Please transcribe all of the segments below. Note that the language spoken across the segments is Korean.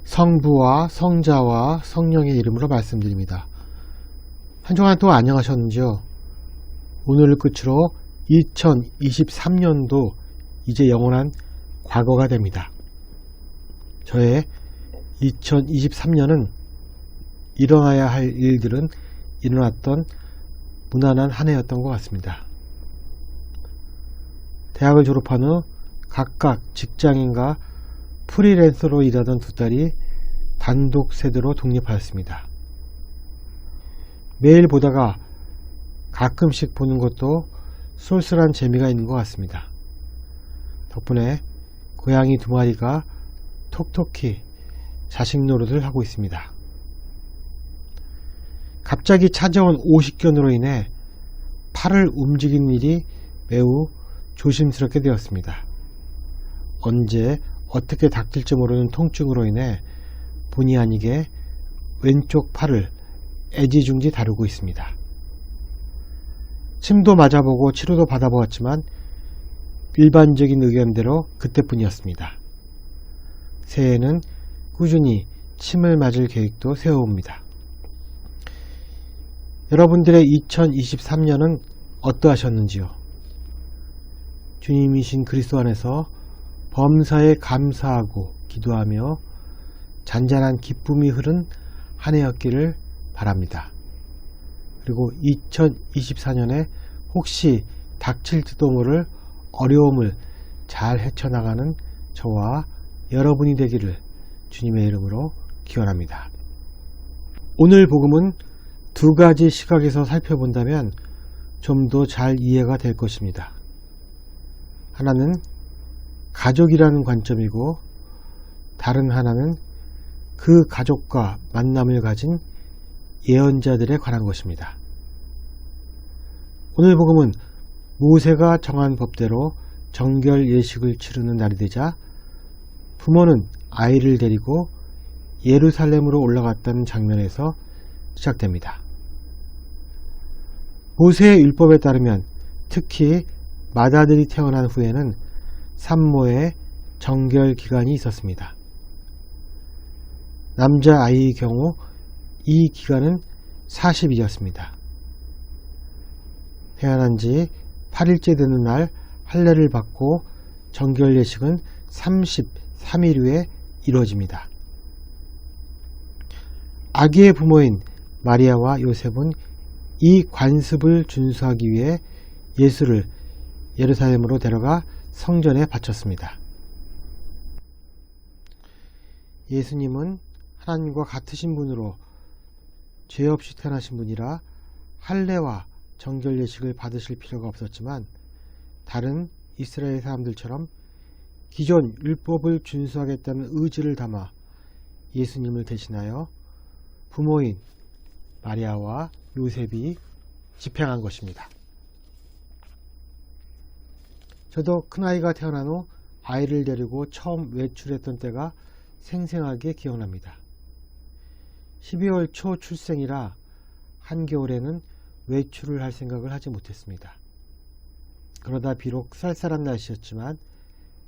성부와 성자와 성령의 이름으로 말씀드립니다. 한 주간 동안 안녕하셨는지요? 오늘을 끝으로 2023년도 이제 영원한 과거가 됩니다. 저의 2023년은 일어나야 할 일들은 일어났던 무난한 한 해였던 것 같습니다. 대학을 졸업한 후 각각 직장인과 프리랜서로 일하던 두 딸이 단독 세대로 독립하였습니다. 매일 보다가 가끔씩 보는 것도 쏠쏠한 재미가 있는 것 같습니다. 덕분에 고양이 두 마리가 톡톡히 자식 노릇을 하고 있습니다. 갑자기 찾아온 오십견으로 인해 팔을 움직이는 일이 매우 조심스럽게 되었습니다. 언제 어떻게 닥칠지 모르는 통증으로 인해 본의 아니게 왼쪽 팔을 애지중지 다루고 있습니다. 침도 맞아보고 치료도 받아보았지만 일반적인 의견대로 그때뿐이었습니다. 새해에는 꾸준히 침을 맞을 계획도 세워옵니다. 여러분들의 2023년은 어떠하셨는지요? 주님이신 그리스도 안에서 범사에 감사하고 기도하며 잔잔한 기쁨이 흐른 한 해였기를 바랍니다. 그리고 2024년에 혹시 닥칠지도 모를 어려움을 잘 헤쳐나가는 저와 여러분이 되기를 주님의 이름으로 기원합니다. 오늘 복음은 두 가지 시각에서 살펴본다면 좀 더 잘 이해가 될 것입니다. 하나는 가족이라는 관점이고 다른 하나는 그 가족과 만남을 가진 예언자들에 관한 것입니다. 오늘 복음은 모세가 정한 법대로 정결 예식을 치르는 날이 되자 부모는 아이를 데리고 예루살렘으로 올라갔다는 장면에서 시작됩니다. 모세의 율법에 따르면 특히 맏아들이 태어난 후에는 산모의 정결 기간이 있었습니다. 남자아이의 경우 이 기간은 40일이었습니다. 태어난 지 8일째 되는 날 할례를 받고 정결 예식은 33일 후에 이루어집니다. 아기의 부모인 마리아와 요셉은 이 관습을 준수하기 위해 예수를 예루살렘으로 데려가 성전에 바쳤습니다. 예수님은 하나님과 같으신 분으로 죄 없이 태어나신 분이라 할례와 정결 예식을 받으실 필요가 없었지만 다른 이스라엘 사람들처럼 기존 율법을 준수하겠다는 의지를 담아 예수님을 대신하여 부모인 마리아와 요셉이 집행한 것입니다. 저도 큰아이가 태어난 후 아이를 데리고 처음 외출했던 때가 생생하게 기억납니다. 12월 초 출생이라 한겨울에는 외출을 할 생각을 하지 못했습니다. 그러다 비록 쌀쌀한 날씨였지만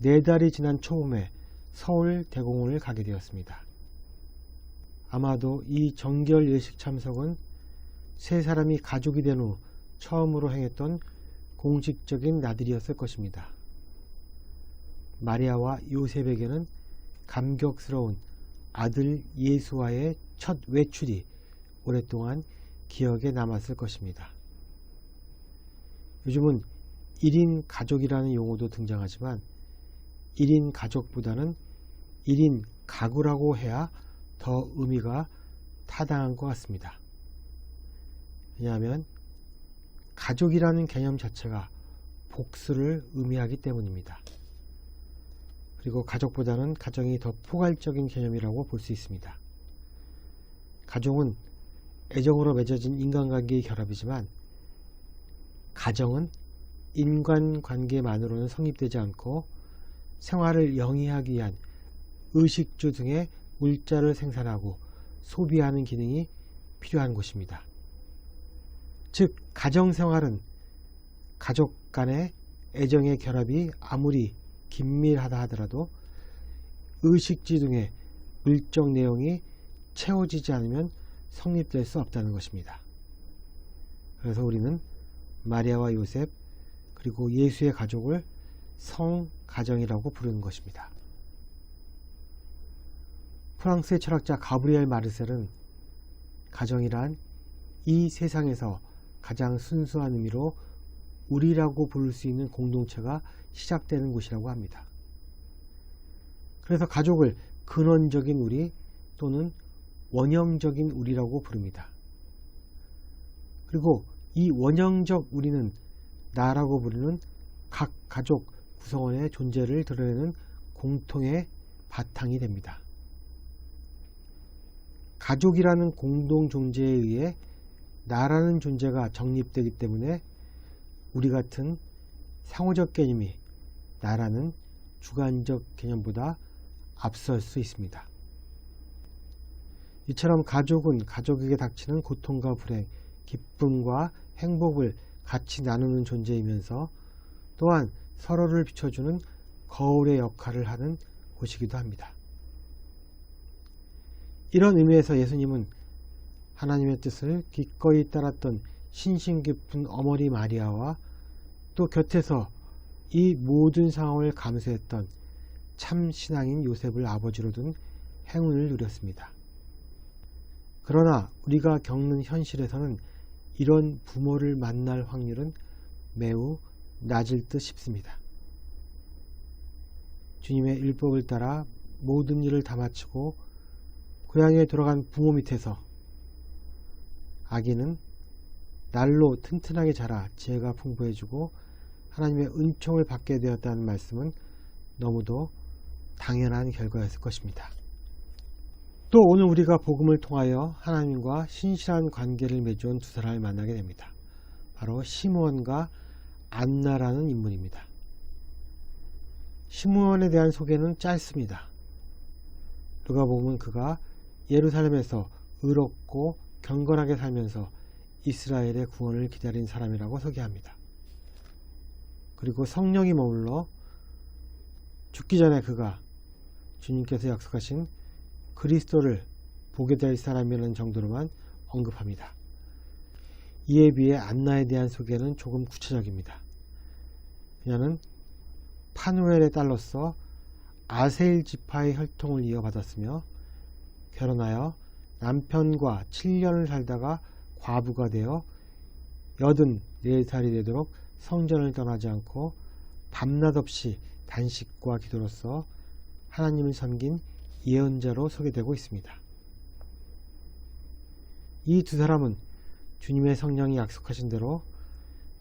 4달이 지난 초봄에 서울 대공원을 가게 되었습니다. 아마도 이 정결 예식 참석은 세 사람이 가족이 된 후 처음으로 행했던 공식적인 나들이였을 것입니다. 마리아와 요셉에게는 감격스러운 아들 예수와의 첫 외출이 오랫동안 기억에 남았을 것입니다. 요즘은 1인 가족이라는 용어도 등장하지만 1인 가족보다는 1인 가구라고 해야 더 의미가 타당한 것 같습니다. 왜냐하면 가족이라는 개념 자체가 복수를 의미하기 때문입니다. 그리고 가족보다는 가정이 더 포괄적인 개념이라고 볼 수 있습니다. 가족은 애정으로 맺어진 인간관계의 결합이지만 가정은 인간관계만으로는 성립되지 않고 생활을 영위하기 위한 의식주 등의 물자를 생산하고 소비하는 기능이 필요한 곳입니다. 즉 가정생활은 가족 간의 애정의 결합이 아무리 긴밀하다 하더라도 의식주 등의 물적 내용이 채워지지 않으면 성립될 수 없다는 것입니다. 그래서 우리는 마리아와 요셉 그리고 예수의 가족을 성가정이라고 부르는 것입니다. 프랑스의 철학자 가브리엘 마르셀은 가정이란 이 세상에서 가장 순수한 의미로 우리라고 부를 수 있는 공동체가 시작되는 곳이라고 합니다. 그래서 가족을 근원적인 우리 또는 원형적인 우리라고 부릅니다. 그리고 이 원형적 우리는 나라고 부르는 각 가족 구성원의 존재를 드러내는 공통의 바탕이 됩니다. 가족이라는 공동 존재에 의해 나라는 존재가 정립되기 때문에 우리 같은 상호적 개념이 나라는 주관적 개념보다 앞설 수 있습니다. 이처럼 가족은 가족에게 닥치는 고통과 불행, 기쁨과 행복을 같이 나누는 존재이면서 또한 서로를 비춰주는 거울의 역할을 하는 곳이기도 합니다. 이런 의미에서 예수님은 하나님의 뜻을 기꺼이 따랐던 신심 깊은 어머니 마리아와 또 곁에서 이 모든 상황을 감수했던 참 신앙인 요셉을 아버지로 둔 행운을 누렸습니다. 그러나 우리가 겪는 현실에서는 이런 부모를 만날 확률은 매우 낮을 듯 싶습니다. 주님의 율법을 따라 모든 일을 다 마치고 고향에 돌아간 부모 밑에서 아기는 날로 튼튼하게 자라 지혜가 풍부해지고 하나님의 은총을 받게 되었다는 말씀은 너무도 당연한 결과였을 것입니다. 또 오늘 우리가 복음을 통하여 하나님과 신실한 관계를 맺어온 두 사람을 만나게 됩니다. 바로 시므온과 안나라는 인물입니다. 시므온에 대한 소개는 짧습니다. 누가복음은 그가 예루살렘에서 의롭고 경건하게 살면서 이스라엘의 구원을 기다린 사람이라고 소개합니다. 그리고 성령이 머물러 죽기 전에 그가 주님께서 약속하신 그리스도를 보게 될 사람이라는 정도로만 언급합니다. 이에 비해 안나에 대한 소개는 조금 구체적입니다. 그녀는 파누엘의 딸로서 아세일 지파의 혈통을 이어받았으며 결혼하여 남편과 7년을 살다가 과부가 되어 84살이 되도록 성전을 떠나지 않고 밤낮 없이 단식과 기도로서 하나님을 섬긴 예언자로 소개되고 있습니다. 이 두 사람은 주님의 성령이 약속하신 대로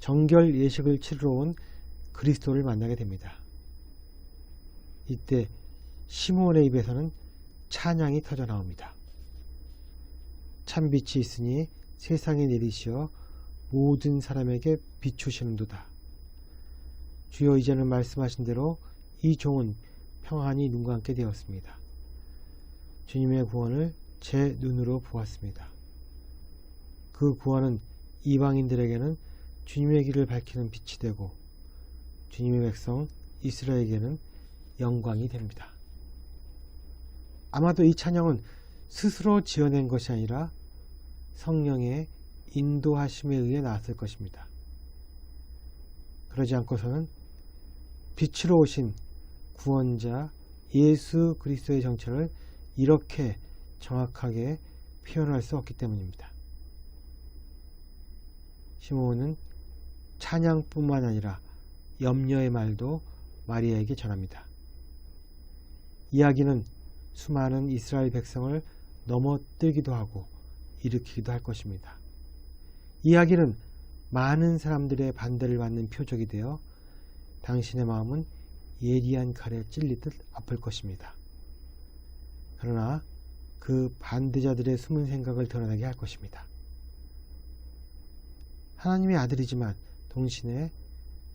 정결 예식을 치르러 온 그리스도를 만나게 됩니다. 이때 시므온의 입에서는 찬양이 터져 나옵니다. 참빛이 있으니 세상에 내리시어 모든 사람에게 비추시는도다. 주여 이제는 말씀하신 대로 이 종은 평안히 눈과 함께 되었습니다. 주님의 구원을 제 눈으로 보았습니다. 그 구원은 이방인들에게는 주님의 길을 밝히는 빛이 되고 주님의 백성 이스라엘에게는 영광이 됩니다. 아마도 이 찬양은 스스로 지어낸 것이 아니라 성령의 인도하심에 의해 나왔을 것입니다. 그러지 않고서는 빛으로 오신 구원자 예수 그리스도의 정체를 이렇게 정확하게 표현할 수 없기 때문입니다. 시므온은 찬양뿐만 아니라 염려의 말도 마리아에게 전합니다. 이야기는 수많은 이스라엘 백성을 넘어뜨기도 하고 일으키기도 할 것입니다. 이야기는 많은 사람들의 반대를 받는 표적이 되어 당신의 마음은 예리한 칼에 찔리듯 아플 것입니다. 그러나 그 반대자들의 숨은 생각을 드러나게 할 것입니다. 하나님의 아들이지만 동시에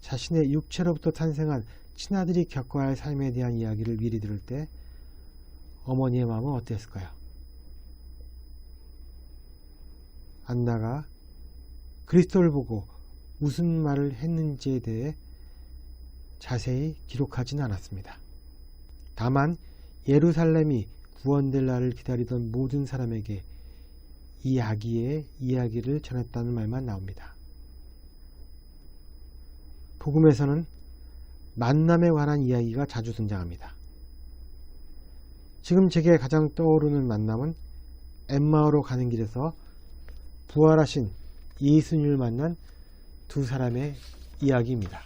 자신의 육체로부터 탄생한 친아들이 겪어야 할 삶에 대한 이야기를 미리 들을 때 어머니의 마음은 어땠을까요? 안나가 그리스도를 보고 무슨 말을 했는지에 대해 자세히 기록하지는 않았습니다. 다만 예루살렘이 구원될 날을 기다리던 모든 사람에게 이 아기의 이야기를 전했다는 말만 나옵니다. 복음에서는 만남에 관한 이야기가 자주 등장합니다. 지금 제게 가장 떠오르는 만남은 엠마오로 가는 길에서 부활하신 예수님을 만난 두 사람의 이야기입니다.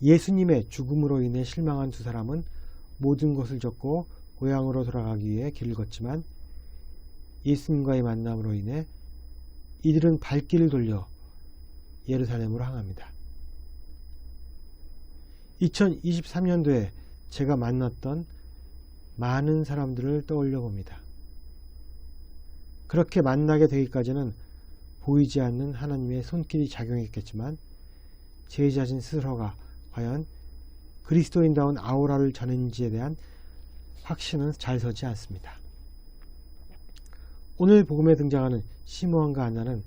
예수님의 죽음으로 인해 실망한 두 사람은 모든 것을 접고 고향으로 돌아가기 위해 길을 걷지만 예수님과의 만남으로 인해 이들은 발길을 돌려 예루살렘으로 향합니다. 2023년도에 제가 만났던 많은 사람들을 떠올려 봅니다. 그렇게 만나게 되기까지는 보이지 않는 하나님의 손길이 작용했겠지만 제 자신 스스로가 과연 그리스도인다운 아우라를 전했는지에 대한 확신은 잘 서지 않습니다. 오늘 복음에 등장하는 시므온과 안나는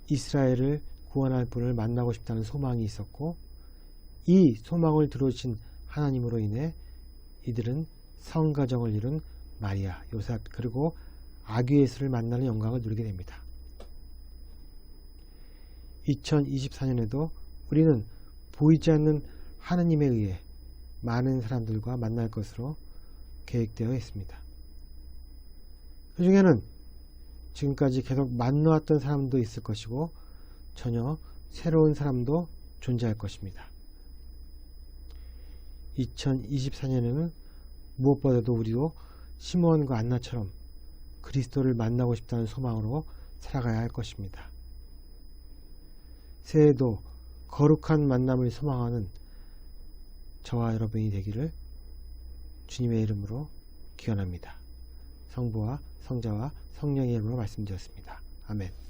이스라엘을 구원할 분을 만나고 싶다는 소망이 있었고 이 소망을 들어주신 하나님으로 인해 이들은 성가정을 이룬 마리아, 요셉 그리고 아기 예수를 만나는 영광을 누리게 됩니다. 2024년에도 우리는 보이지 않는 하나님에 의해 많은 사람들과 만날 것으로 계획되어 있습니다. 그 중에는 지금까지 계속 만나왔던 사람도 있을 것이고 전혀 새로운 사람도 존재할 것입니다. 2024년에는 무엇보다도 우리도 시므온과 안나처럼 그리스도를 만나고 싶다는 소망으로 살아가야 할 것입니다. 새해에도 거룩한 만남을 소망하는 저와 여러분이 되기를 주님의 이름으로 기원합니다. 성부와 성자와 성령의 이름으로 말씀드렸습니다. 아멘.